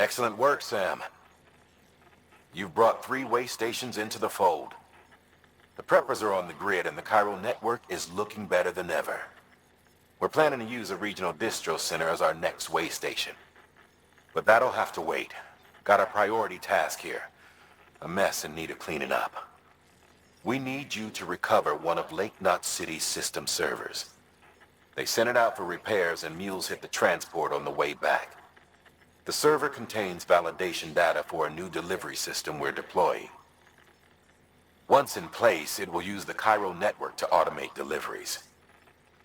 Excellent work, Sam. You've brought 3 way stations into the fold. The preppers are on the grid and the chiral network is looking better than ever. We're planning to use a regional distro center as our next way station. But that'll have to wait. Got a priority task here. A mess in need of cleaning up. We need you to recover one of Lake Knot City's system servers. They sent it out for repairs and mules hit the transport on the way back. The server contains validation data for a new delivery system we're deploying. Once in place, it will use the chiral network to automate deliveries.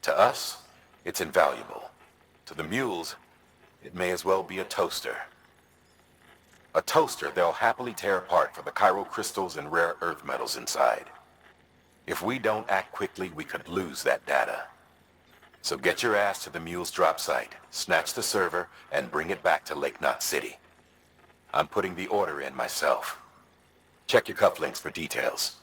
To us, it's invaluable. To the mules, it may as well be a toaster. A toaster they'll happily tear apart for the chiral crystals and rare earth metals inside. If we don't act quickly, we could lose that data. So get your ass to the mule's drop site, snatch the server, and bring it back to Lake Knot City. I'm putting the order in myself. Check your cufflinks for details.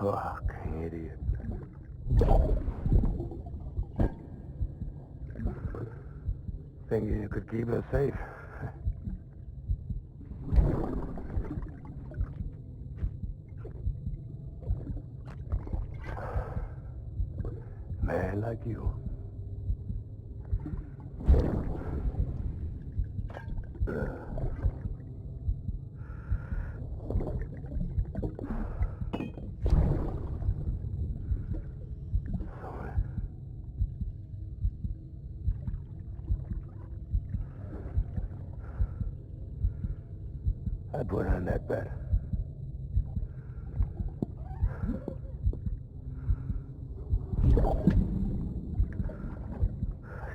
Fucking idiot. Thinking you could keep us safe. Man like you. Sorry. I'd put on that bet.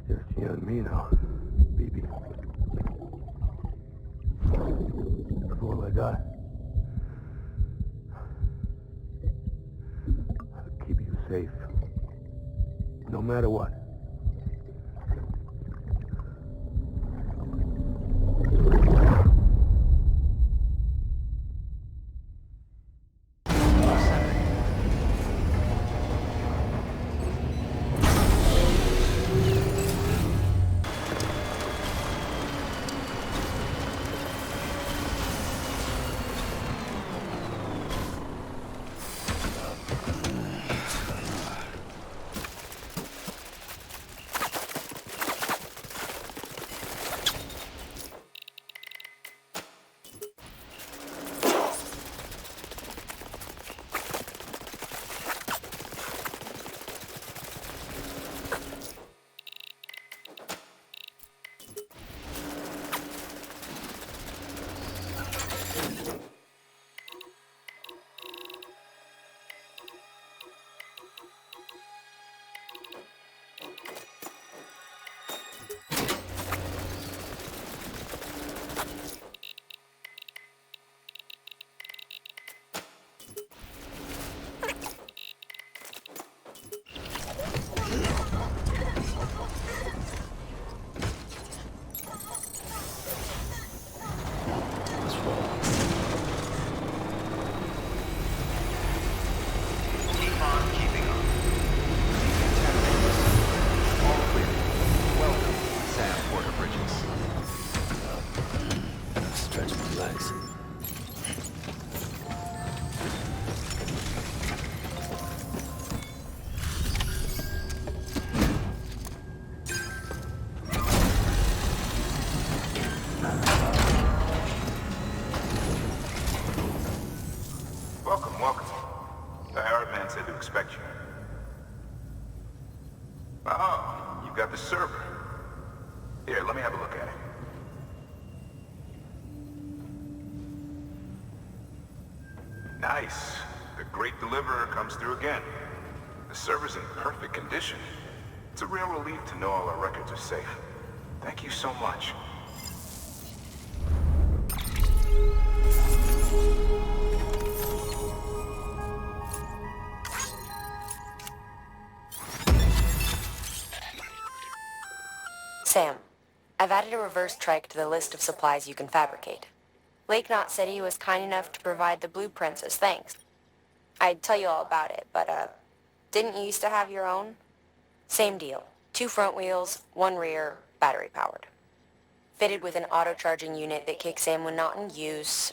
Just you and me now, baby. That's all I got. I'll keep you safe. No matter what. Welcome. The Arab man said to expect you. Oh, you've got the server. Here, let me have a look at it. Nice. The great deliverer comes through again. The server's in perfect condition. It's a real relief to know all our records are safe. Thank you so much. Sam, I've added a reverse trike to the list of supplies you can fabricate. Lake Knot said he was kind enough to provide the blueprints as thanks. I'd tell you all about it, but, didn't you used to have your own? Same deal. 2 front wheels, 1 rear, battery-powered. Fitted with an auto-charging unit that kicks in when not in use.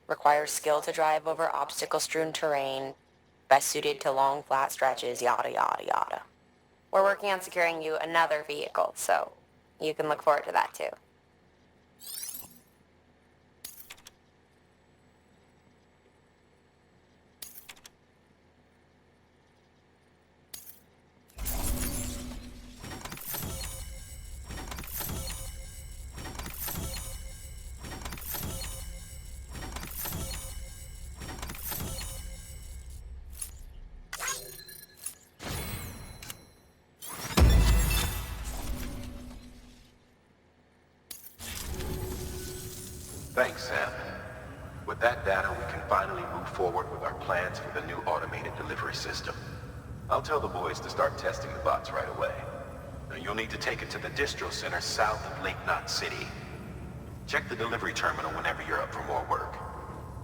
Requires skill to drive over obstacle-strewn terrain. Best suited to long, flat stretches, yada yada yada. We're working on securing you another vehicle, so you can look forward to that too. Thanks, Sam. With that data, we can finally move forward with our plans for the new automated delivery system. I'll tell the boys to start testing the bots right away. Now, you'll need to take it to the distro center south of Lake Knot City. Check the delivery terminal whenever you're up for more work.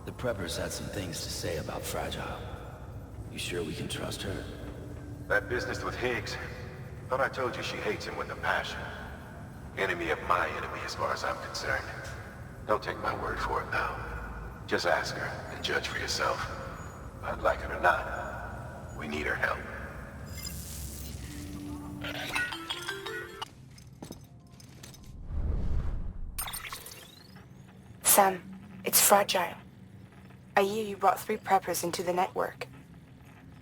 The preppers had some things to say about Fragile. You sure we can trust her? That business with Higgs, thought I told you she hates him with a passion. Enemy of my enemy as far as I'm concerned. Don't take my word for it now. Just ask her and judge for yourself. I'd like it or not, we need her help. Sam, it's fragile. I hear you brought 3 preppers into the network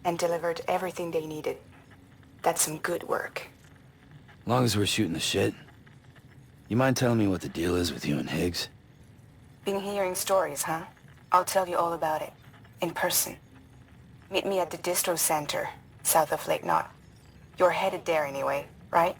and delivered everything they needed. That's some good work. Long as we're shooting the shit. You mind telling me what the deal is with you and Higgs? Been hearing stories, huh? I'll tell you all about it. In person. Meet me at the distro center, south of Lake Knot. You're headed there anyway, right?